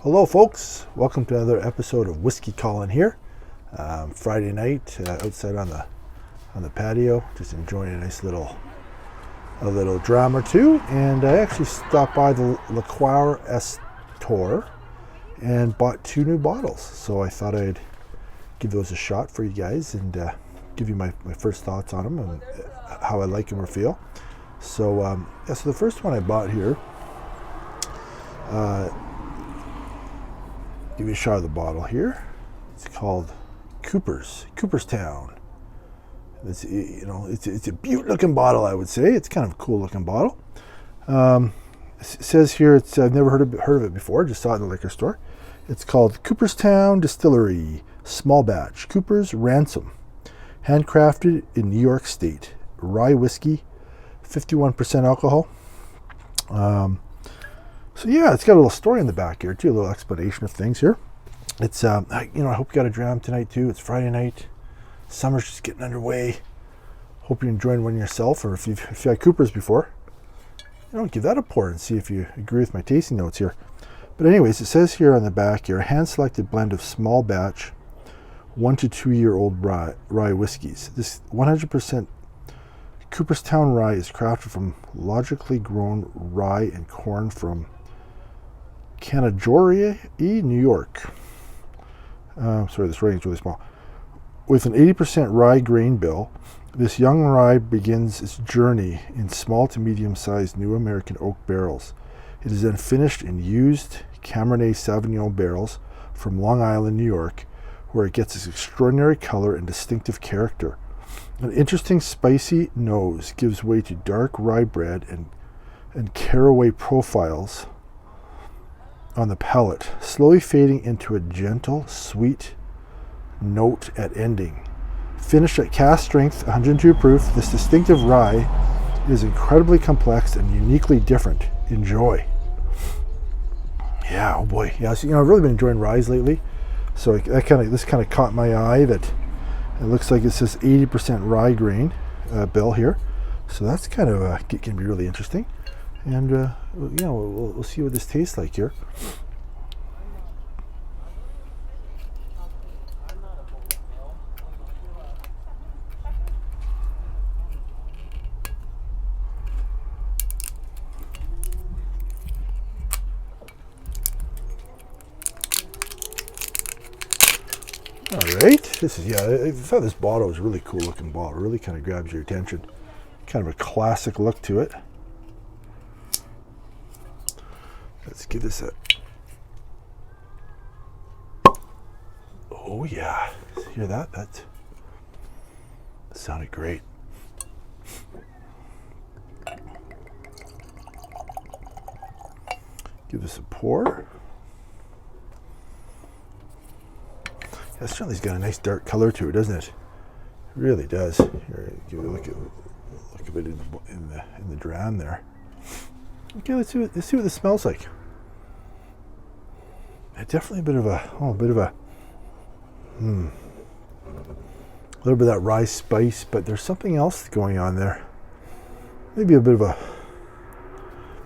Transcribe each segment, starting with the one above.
Hello folks, welcome to another episode of Whiskey Calling here. Friday night outside on the patio, just enjoying a nice little dram or two, and I actually stopped by the Liqueur store and bought 2 new bottles. So I thought I'd give those a shot for you guys and give you my first thoughts on them and how I like them or feel. So so the first one I bought here, give you a shot of the bottle here. It's called Cooperstown. It's it's a beaut looking bottle, I would say. It's kind of a cool looking bottle. It says here I've never heard of it before. Just saw it in the liquor store. It's called Cooperstown Distillery Small Batch Cooper's Ransom, handcrafted in New York State. Rye whiskey, 51% alcohol. So yeah, it's got a little story in the back here too, a little explanation of things here. It's I hope you got a dram tonight too. It's Friday night. Summer's just getting underway. Hope you're enjoying one yourself, or if you've had Coopers before, give that a pour and see if you agree with my tasting notes here. But anyways, it says here on the back here, a hand-selected blend of small batch 1 to 2 year old rye whiskeys. This 100% Cooperstown rye is crafted from logically grown rye and corn from Canajoree, New York. Sorry, this writing's really small. With an 80% rye grain bill, this young rye begins its journey in small to medium-sized new American oak barrels. It is then finished in used Cabernet Sauvignon barrels from Long Island, New York, where it gets its extraordinary color and distinctive character. An interesting spicy nose gives way to dark rye bread and caraway profiles on the palate, slowly fading into a gentle, sweet note at ending. Finished at cask strength, 102 proof, this distinctive rye is incredibly complex and uniquely different. Enjoy. Yeah, oh boy. Yeah, so, I've really been enjoying ryes lately. So this kind of caught my eye that it looks like it says 80% rye grain bill here. So that's kind of can be really interesting. And we'll see what this tastes like here. All right, this is I thought this bottle was a really cool looking bottle. Really kind of grabs your attention. Kind of a classic look to it. Let's give this a. Oh yeah, hear that? That sounded great. Give this a pour. Yeah, it certainly's got a nice dark color to it, doesn't it? It really does. Here, give it a look a bit in the dram there. Okay, let's see what this smells like. Definitely a little bit of that rye spice, but there's something else going on there. Maybe a bit of a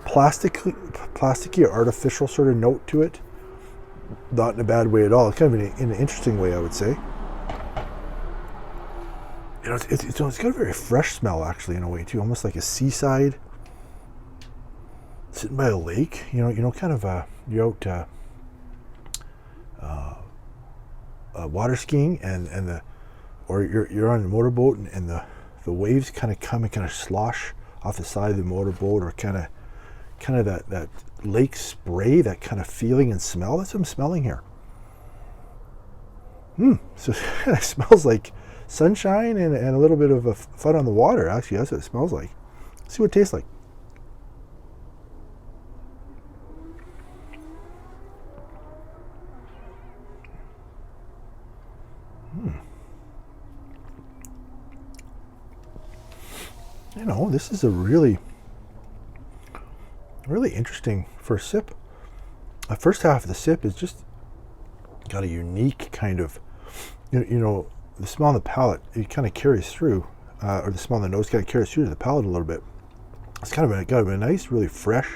plasticky or artificial sort of note to it. Not in a bad way at all. It's kind of in an interesting way, I would say. It's got a very fresh smell, actually, in a way too, almost like a seaside, sitting by a lake. Kind of you're out water skiing or you're on a motorboat and the waves kind of come and kind of slosh off the side of the motorboat, or kind of that lake spray, that kind of feeling and smell. That's what I'm smelling here. So it smells like sunshine and a little bit of fun on the water. Actually, that's what it smells like. Let's see what it tastes like. This is a really interesting first sip. The first half of the sip is just got a unique kind of, the smell on the palate, it kind of carries through, or the smell on the nose kind of carries through to the palate a little bit. It's got a nice, really fresh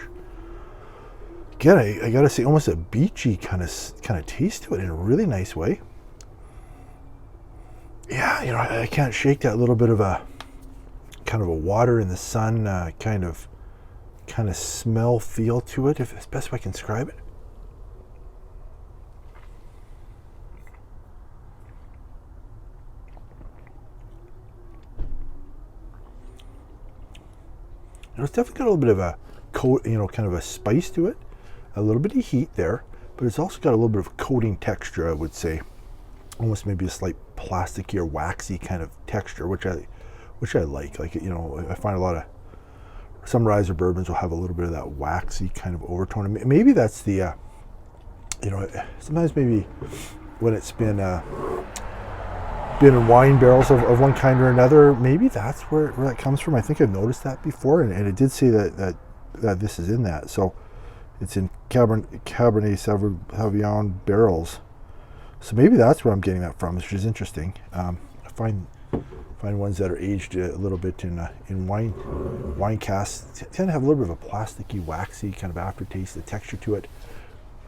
Again, I gotta say, almost a beachy kind of taste to it in a really nice way. Yeah, I can't shake that little bit of a kind of a water in the sun kind of smell feel to it, if it's the best way I can describe it. It's definitely got a little bit of a kind of a spice to it, a little bit of heat there, but it's also got a little bit of a coating texture, I would say, almost maybe a slight plasticky or waxy kind of texture, which I like. Like, I find a lot of some rye or bourbons will have a little bit of that waxy kind of overtone. Maybe that's the, sometimes maybe when it's been in wine barrels of one kind or another, maybe that's where that comes from. I think I've noticed that before, and it did say that this is in that. So it's in Cabernet Sauvignon barrels. So maybe that's where I'm getting that from, which is interesting. I find ones that are aged a little bit in wine casks tend to have a little bit of a plasticky, waxy kind of aftertaste, the texture to it.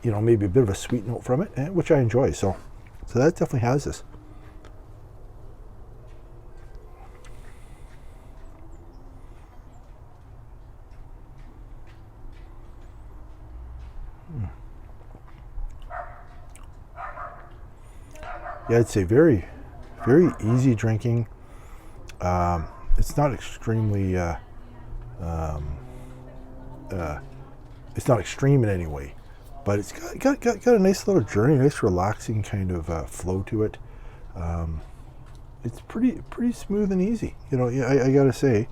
Maybe a bit of a sweet note from it, which I enjoy. So that definitely has this. Yeah, I'd say very, very easy drinking. It's not extremely, it's not extreme in any way, but it's got a nice little journey, nice relaxing kind of flow to it. It's pretty smooth and easy. I gotta say,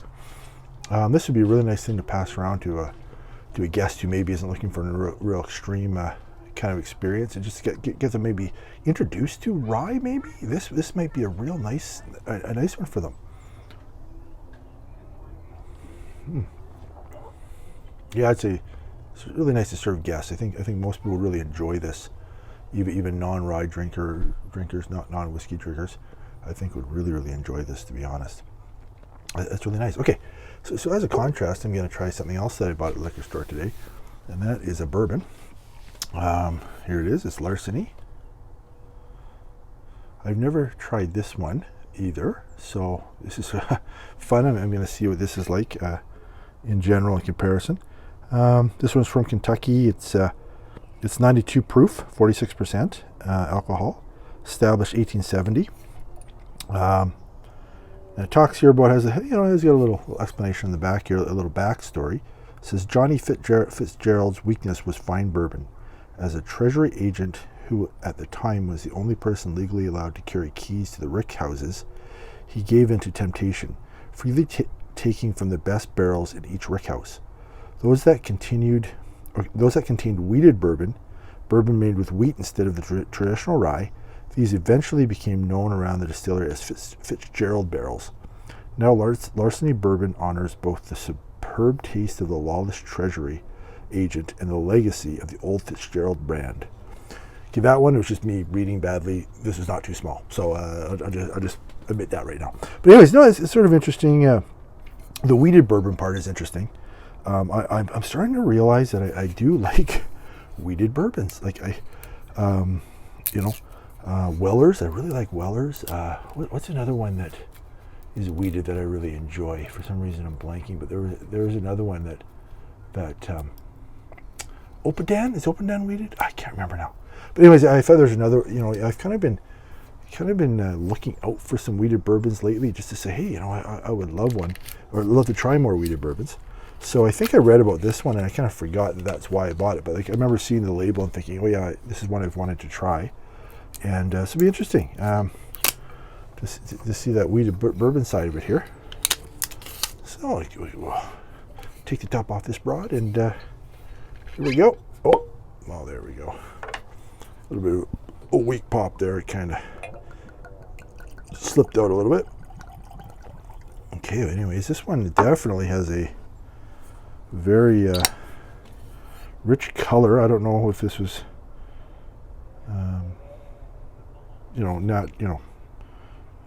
this would be a really nice thing to pass around to a guest who maybe isn't looking for a real extreme kind of experience, and just get them maybe introduced to rye. Maybe this might be a real nice one for them. Yeah, I'd say it's really nice to serve guests. I think most people really enjoy this, even non-rye drinkers, not non-whiskey drinkers. I think would really enjoy this, to be honest. That's really nice. Okay, so as a contrast, I'm going to try something else that I bought at the liquor store today, and that is a bourbon. Here it is. It's Larceny. I've never tried this one either, so this is fun. I'm going to see what this is like in general in comparison. This one's from Kentucky. It's 92 proof, 46% alcohol, established 1870. And it talks here about, it's got a little explanation in the back here, a little backstory. It says Johnny Fitzgerald's weakness was fine bourbon. As a treasury agent who at the time was the only person legally allowed to carry keys to the rick houses, he gave in to temptation, freely taking from the best barrels in each rick house. Those that contained wheated bourbon made with wheat instead of the traditional rye, these eventually became known around the distillery as Fitzgerald barrels. Now Larceny bourbon honors both the superb taste of the lawless treasury agent and the legacy of the old Fitzgerald brand. Okay, that one was just me reading badly. This is not too small, so I'll just admit that right now. But anyways, no, it's sort of interesting. The wheated bourbon part is interesting. I'm starting to realize that I do like wheated bourbons. Like Weller's. I really like Weller's. What's another one that is wheated that I really enjoy? For some reason I'm blanking, but there was another one that Opadan. Is Opadan wheated? I can't remember now. But anyways, I thought there's another. I've kind of been looking out for some wheated bourbons lately, just to say, hey, I would love one, or love to try more wheated bourbons. So I think I read about this one, and I kind of forgot that that's why I bought it. But I remember seeing the label and thinking, oh yeah, this is one I've wanted to try, and so it'll be interesting to see that wheated bourbon side of it here. So we'll take the top off this broad, and here we go. Oh, well, there we go. A little bit of a weak pop there. It kind of slipped out a little bit. Okay, anyways, this one definitely has a very rich color. I don't know if this was, not,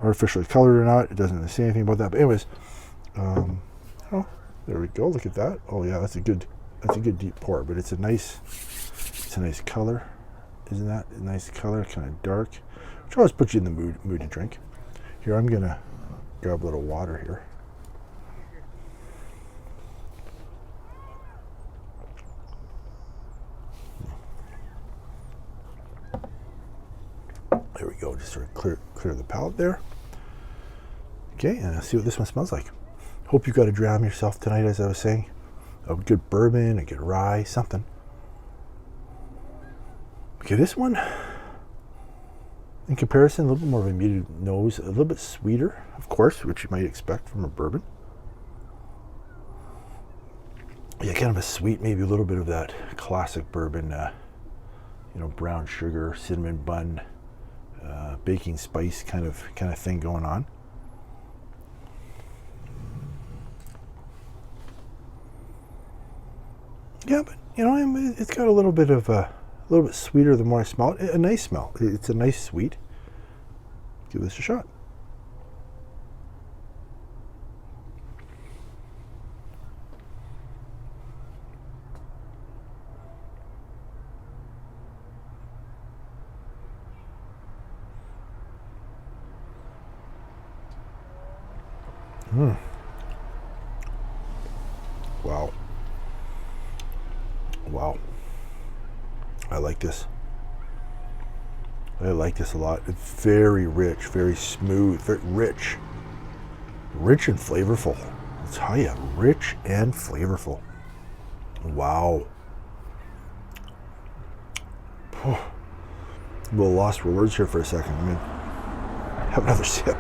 artificially colored or not. It doesn't say anything about that. But anyways, there we go. Look at that. Oh yeah, that's a good That's a good deep pour, but it's a nice color. Isn't that a nice color? Kind of dark. Which always puts you in the mood to drink. Here, I'm gonna grab a little water here. There we go. Just sort of clear the palate there. Okay, and let's see what this one smells like. Hope you got a dram yourself tonight, as I was saying. A good bourbon, a good rye, something. Okay, this one, in comparison, a little bit more of a muted nose, a little bit sweeter, of course, which you might expect from a bourbon. Yeah, kind of a sweet, maybe a little bit of that classic bourbon, brown sugar, cinnamon bun, baking spice kind of thing going on. Yeah, but it's got a little bit of a little bit sweeter the more I smell it. A nice smell. It's a nice sweet. Give this a shot. Wow. Wow. I like this. I like this a lot. It's very rich, very smooth, very rich. Rich and flavorful. I'll tell you, rich and flavorful. Wow. I'm a little lost for words here for a second. I mean, have another sip.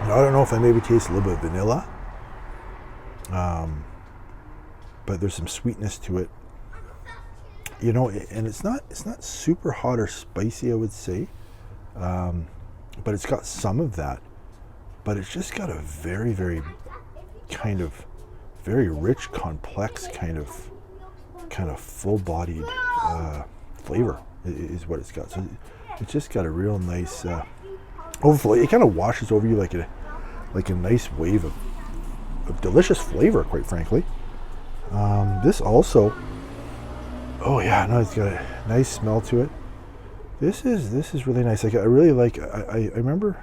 I don't know if I maybe taste a little bit of vanilla, but there's some sweetness to it, and it's not super hot or spicy, I would say, but it's got some of that, but it's just got a very, very kind of very rich, complex kind of full-bodied flavor is what it's got. So it's just got a real nice overflow. It kind of washes over you like a nice wave of delicious flavor, quite frankly. This also, oh yeah, no, it's got a nice smell to it. This is really nice. Like I really like. I remember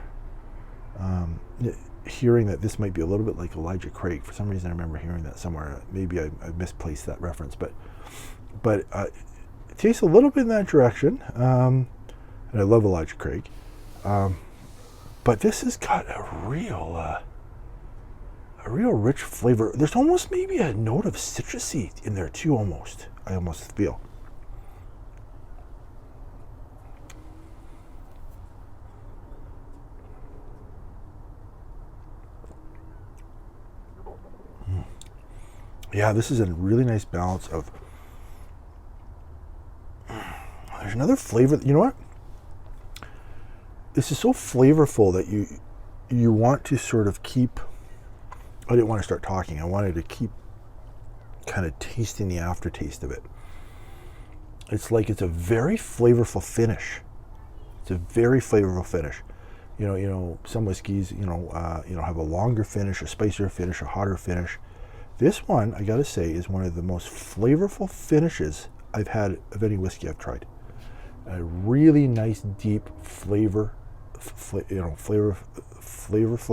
hearing that this might be a little bit like Elijah Craig. For some reason, I remember hearing that somewhere. Maybe I misplaced that reference, but it tastes a little bit in that direction. And I love Elijah Craig. But this has got a real rich flavor. There's almost maybe a note of citrusy in there too, almost. I almost feel. Yeah, this is a really nice balance of. There's another flavor. You know what? This is so flavorful that you want to sort of keep. I didn't want to start talking. I wanted to keep kind of tasting the aftertaste of it. It's like it's a very flavorful finish. It's a very flavorful finish. Some whiskeys, have a longer finish, a spicier finish, a hotter finish. This one, I got to say, is one of the most flavorful finishes I've had of any whiskey I've tried. A really nice, deep flavorful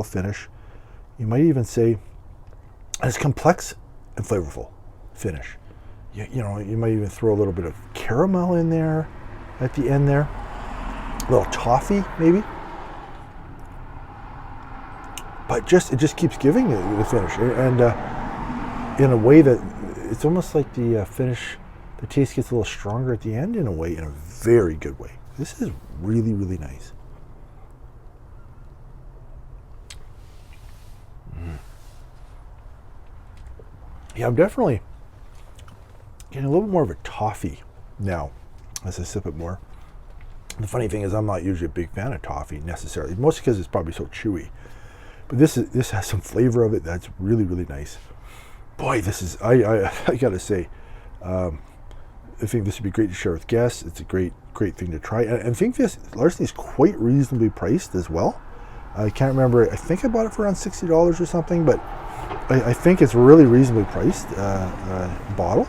finish. You might even say it's complex and flavorful finish. You might even throw a little bit of caramel in there at the end there. A little toffee, maybe. But it just keeps giving the finish. And in a way that it's almost like the finish, the taste gets a little stronger at the end in a very good way. This is really, really nice. Yeah, I'm definitely getting a little bit more of a toffee now as I sip it more. The funny thing is I'm not usually a big fan of toffee necessarily, mostly because it's probably so chewy. But this has some flavor of it that's really, really nice. Boy, this is, I gotta say, I think this would be great to share with guests. It's a great thing to try. And I think this Larceny is quite reasonably priced as well. I can't remember. I think I bought it for around $60 or something, but I think it's really reasonably priced bottle.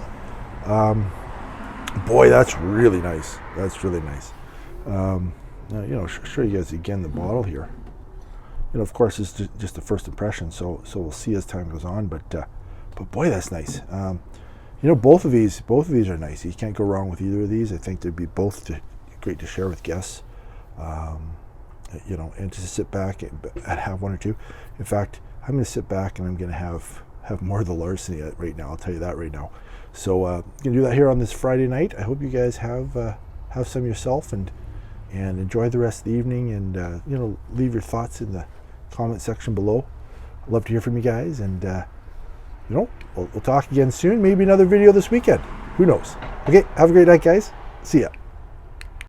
Boy, that's really nice. That's really nice. Now, show you guys again the bottle here. Of course, it's just the first impression, so we'll see as time goes on. But boy, that's nice. Both of these are nice. You can't go wrong with either of these. I think they'd be both great to share with guests. And to sit back and have one or two. In fact, I'm going to sit back and I'm going to have more of the Larceny right now. I'll tell you that right now. So going to do that here on this Friday night. I hope you guys have some yourself and enjoy the rest of the evening. And leave your thoughts in the comment section below. I'd love to hear from you guys. And we'll talk again soon. Maybe another video this weekend. Who knows? Okay, have a great night, guys. See ya.